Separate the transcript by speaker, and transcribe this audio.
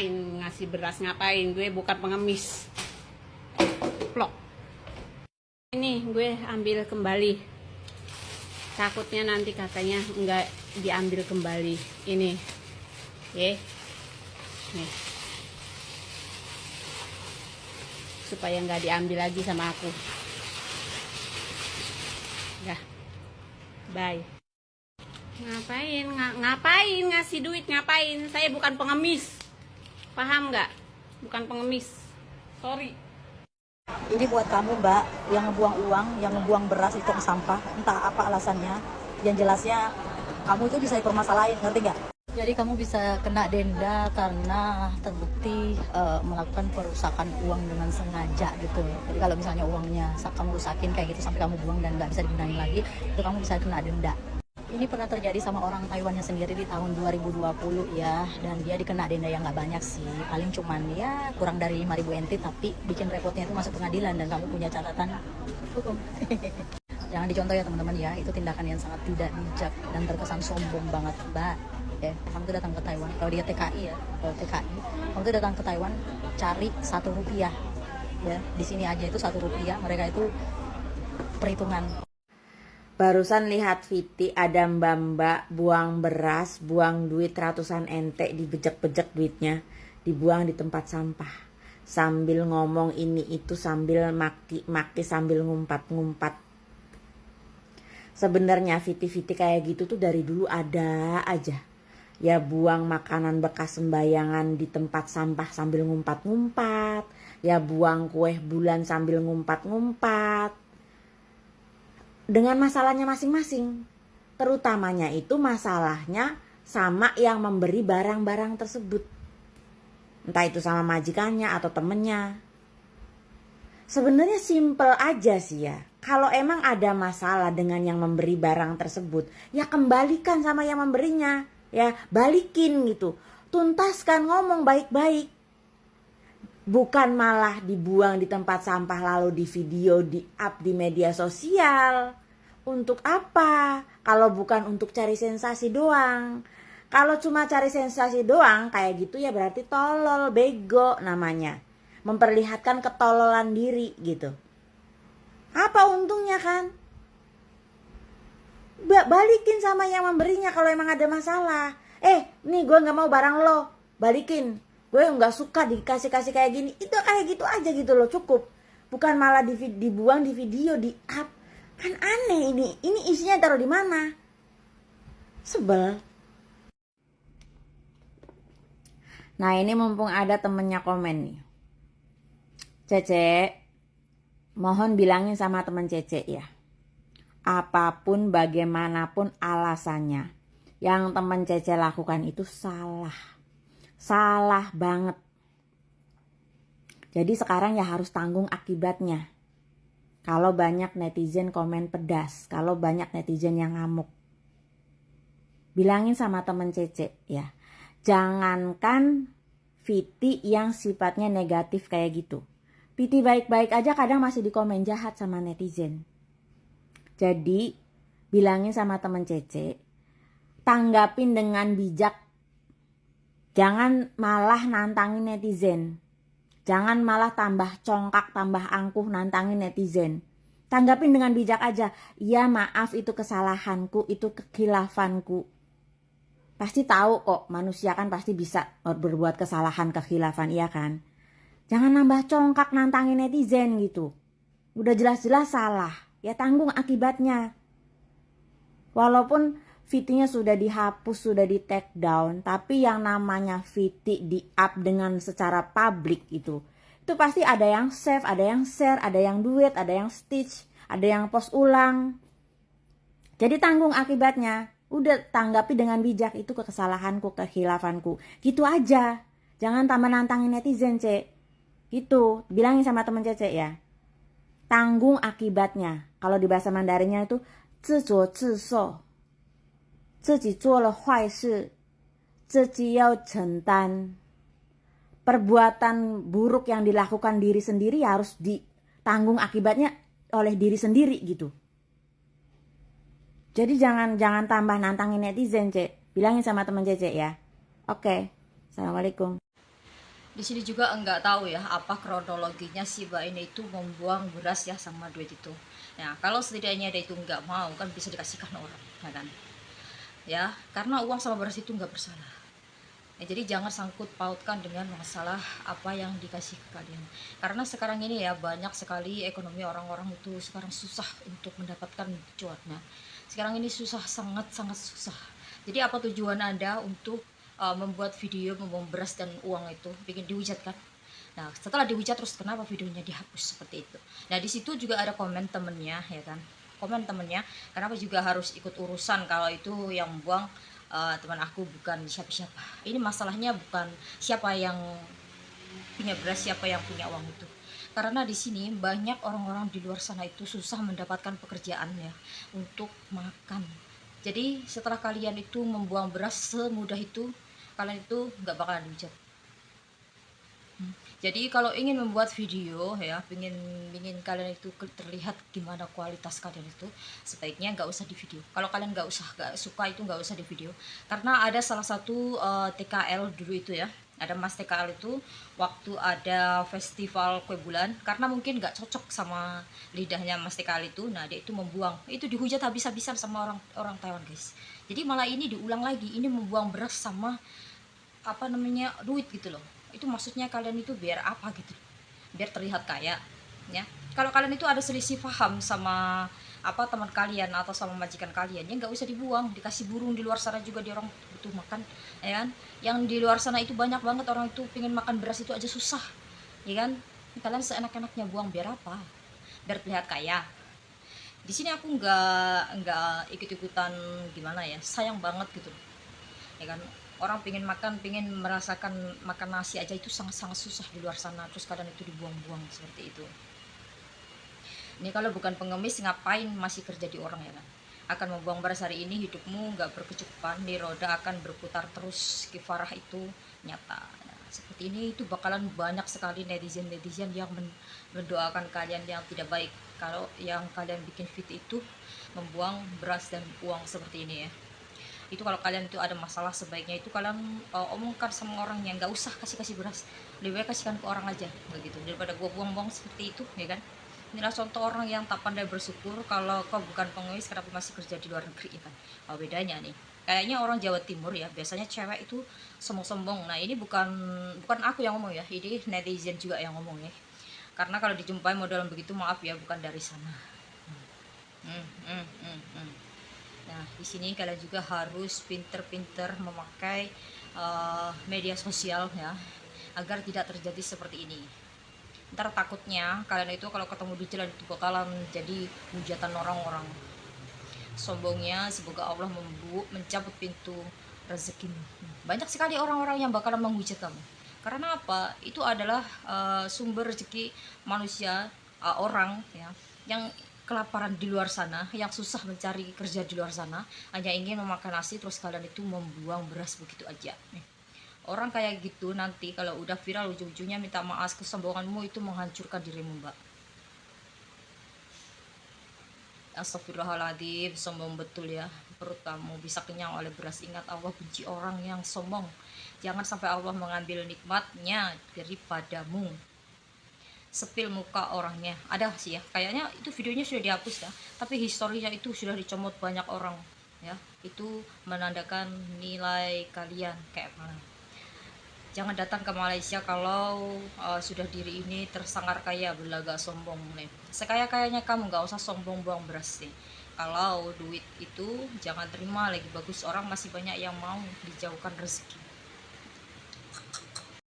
Speaker 1: ngapain ngasih beras, ngapain? Gue bukan pengemis. Plok. Ini gue ambil kembali. Takutnya nanti katanya enggak diambil kembali. Ini. Nih. Supaya enggak diambil lagi sama aku. Dah. Bye. Ngapain ngasih duit, ngapain? Saya bukan pengemis. Paham nggak? Bukan pengemis. Sorry.
Speaker 2: Ini buat kamu, Mbak, yang ngebuang uang, yang ngebuang beras itu ke sampah, entah apa alasannya. Yang jelasnya kamu itu bisa dipermasalahin, ngerti nggak? Jadi kamu bisa kena denda karena terbukti melakukan perusakan uang dengan sengaja gitu. Jadi kalau misalnya uangnya kamu rusakin kayak gitu sampai kamu buang dan nggak bisa digunain lagi, itu kamu bisa kena denda. Ini pernah terjadi sama orang Taiwannya sendiri di tahun 2020 ya, dan dia dikena denda yang nggak banyak sih, paling cuman ya kurang dari 5.000 NT, tapi bikin repotnya itu masuk pengadilan dan kamu punya catatan hukum. Jangan dicontoh ya teman-teman ya, itu tindakan yang sangat tidak bijak dan terkesan sombong banget, Mbak. Ya, kamu tuh datang ke Taiwan, kalau dia TKI ya, kalau TKI, kamu tuh datang ke Taiwan cari 1 rupiah, ya di sini aja itu 1 rupiah, mereka itu perhitungan.
Speaker 3: Barusan lihat Viti ada mbak-mbak buang beras, buang duit ratusan NT, dibejek-bejek duitnya, dibuang di tempat sampah. Sambil ngomong ini itu, sambil maki-maki, sambil ngumpat-ngumpat. Sebenarnya Viti-Viti kayak gitu tuh dari dulu ada aja. Ya buang makanan bekas sembayangan di tempat sampah sambil ngumpat-ngumpat. Ya buang kue bulan sambil ngumpat-ngumpat. Dengan masalahnya masing-masing. Terutamanya itu masalahnya sama yang memberi barang-barang tersebut. Entah itu sama majikannya atau temennya. Sebenarnya simple aja sih ya. Kalau emang ada masalah dengan yang memberi barang tersebut, ya kembalikan sama yang memberinya. Ya balikin gitu. Tuntaskan, ngomong baik-baik. Bukan malah dibuang di tempat sampah lalu di video, di up di media sosial. Untuk apa? Kalau bukan untuk cari sensasi doang. Kalau cuma cari sensasi doang kayak gitu ya berarti tolol, bego namanya. Memperlihatkan ketololan diri gitu. Apa untungnya kan? Balikin sama yang memberinya kalau emang ada masalah. Nih gue gak mau barang lo, balikin. Gue nggak suka dikasih-kasih kayak gini. Itu kayak gitu aja gitu loh, cukup. Bukan malah dibuang di video, di up. Kan aneh ini. Ini isinya taruh di mana? Sebel. Nah ini mumpung ada temennya komen nih. Cece, mohon bilangin sama temen Cece ya. Apapun bagaimanapun alasannya, yang temen Cece lakukan itu salah. Salah banget. Jadi sekarang ya harus tanggung akibatnya. Kalau banyak netizen komen pedas, kalau banyak netizen yang ngamuk. Bilangin sama temen Cece ya. Jangankan Viti yang sifatnya negatif kayak gitu. Viti baik-baik aja kadang masih dikomen jahat sama netizen. Jadi bilangin sama temen Cece, tanggapin dengan bijak. Jangan malah nantangin netizen. Jangan malah tambah congkak, tambah angkuh nantangin netizen. Tanggapin dengan bijak aja. Iya maaf itu kesalahanku, itu kekhilafanku. Pasti tahu kok manusia kan pasti bisa berbuat kesalahan, kekhilafan, iya kan? Jangan nambah congkak nantangin netizen gitu. Udah jelas-jelas salah. Ya tanggung akibatnya. Walaupun Viti-nya sudah dihapus, sudah di take down, tapi yang namanya Viti di up dengan secara publik itu pasti ada yang save, ada yang share, ada yang duet, ada yang stitch, ada yang post ulang. Jadi tanggung akibatnya. Udah tanggapi dengan bijak, itu kesalahanku, kekhilafanku. Gitu aja. Jangan tambah nantangin netizen, Cek. Gitu. Bilangin sama temen Cece ya. Tanggung akibatnya. Kalau di bahasa Mandarinnya itu 自作自受。自己做了坏事，自己要承担。Perbuatan buruk yang dilakukan diri sendiri harus ditanggung akibatnya oleh diri sendiri gitu. Jadi jangan tambah nantangin netizen, Cek. Bilangin sama teman Cece ya. Oke. Assalamualaikum.
Speaker 4: Di sini juga enggak tahu ya apa kronologinya si mbak ini itu membuang beras ya sama duit itu. Nah, kalau setidaknya dia itu enggak mau kan bisa dikasihkan orang, ya kan? Ya, karena uang sama beras itu enggak bersalah. Ya, jadi jangan sangkut pautkan dengan masalah apa yang dikasih ke kalian. Karena sekarang ini ya banyak sekali ekonomi orang-orang itu sekarang susah untuk mendapatkan cuannya. Sekarang ini susah, sangat-sangat susah. Jadi apa tujuan Anda untuk membuat video membuang beras dan uang itu bikin dihujat kan? Nah, setelah dihujat terus kenapa videonya dihapus seperti itu? Nah, di situ juga ada komen temennya ya kan? Komen temennya, kenapa juga harus ikut urusan kalau itu yang buang teman aku bukan siapa-siapa. Ini masalahnya bukan siapa yang punya beras, siapa yang punya uang itu. Karena di sini banyak orang-orang di luar sana itu susah mendapatkan pekerjaan ya untuk makan. Jadi setelah kalian itu membuang beras semudah itu, kalian itu nggak bakalan dihujat. Jadi kalau ingin membuat video ya, ingin kalian itu terlihat gimana kualitas kalian itu, sebaiknya nggak usah di video. Kalau kalian nggak suka itu nggak usah di video. Karena ada salah satu TKL dulu itu ya, ada Mas TKL itu waktu ada festival kue bulan, karena mungkin nggak cocok sama lidahnya Mas TKL itu, nah dia itu membuang, itu dihujat habis-habisan sama orang Taiwan guys. Jadi malah ini diulang lagi, ini membuang beras sama apa namanya duit gitu loh. Itu maksudnya kalian itu biar apa gitu, biar terlihat kaya ya. Kalau kalian itu ada selisih paham sama apa teman kalian atau sama majikan kalian, ya nggak usah dibuang, dikasih burung. Di luar sana juga dia orang butuh makan ya kan. Yang di luar sana itu banyak banget orang itu pengen makan beras itu aja susah ya kan. Kalian seenak-enaknya buang biar apa? Biar terlihat kaya. Di sini aku nggak ikut-ikutan gimana ya, sayang banget gitu ya kan. Orang pengen makan, pengen merasakan makan nasi aja itu sangat-sangat susah di luar sana, terus kadang itu dibuang-buang seperti itu. Ini kalau bukan pengemis ngapain masih kerja di orang ya kan? Akan membuang beras hari ini, hidupmu nggak berkecukupan, di roda akan berputar terus, kifarah itu nyata. Nah, seperti ini itu bakalan banyak sekali netizen yang mendoakan kalian yang tidak baik kalau yang kalian bikin video itu membuang beras dan uang seperti ini ya. Itu kalau kalian itu ada masalah, sebaiknya itu kalian omongkan sama orang yang nggak usah kasih beras, lebih baik kasihkan ke orang aja begitu daripada gua buang-buang seperti itu ya kan. Inilah contoh orang yang tak pandai bersyukur. Kalau kau bukan pengemis kenapa masih kerja di luar negeri ya kan. Oh, bedanya nih kayaknya orang Jawa Timur ya biasanya cewek itu sombong-sombong. Nah ini bukan aku yang ngomong ya, ini netizen juga yang ngomong ya. Karena kalau dijumpai model begitu maaf ya bukan dari sana. Nah, di sini kalian juga harus pinter-pinter memakai media sosial ya, agar tidak terjadi seperti ini. Ntar takutnya kalian itu kalau ketemu di jalan itu bakalan jadi hujatan orang-orang. Sombongnya semoga Allah mencabut pintu rezekimu. Banyak sekali orang-orang yang bakalan menghujat kamu. Karena apa? Itu adalah sumber rezeki manusia, orang ya, yang kelaparan di luar sana, yang susah mencari kerja di luar sana, hanya ingin memakan nasi, terus kalian itu membuang beras begitu aja. Orang kayak gitu nanti kalau udah viral ujung-ujungnya minta maaf, kesombonganmu itu menghancurkan dirimu mbak. Astagfirullahaladzim, sombong betul ya. Perut kamu bisa kenyang oleh beras. Ingat Allah benci orang yang sombong. Jangan sampai Allah mengambil nikmatnya daripadamu. Sepil muka orangnya ada sih ya, kayaknya itu videonya sudah dihapus ya, tapi historinya itu sudah dicomot banyak orang ya. Itu menandakan nilai kalian kayak mana. Jangan datang ke Malaysia kalau sudah diri ini tersangar kaya, belaga sombong nih. Sekaya-kayanya kamu nggak usah sombong buang beras sih. Kalau duit itu jangan terima lagi bagus, orang masih banyak yang mau dijauhkan rezeki.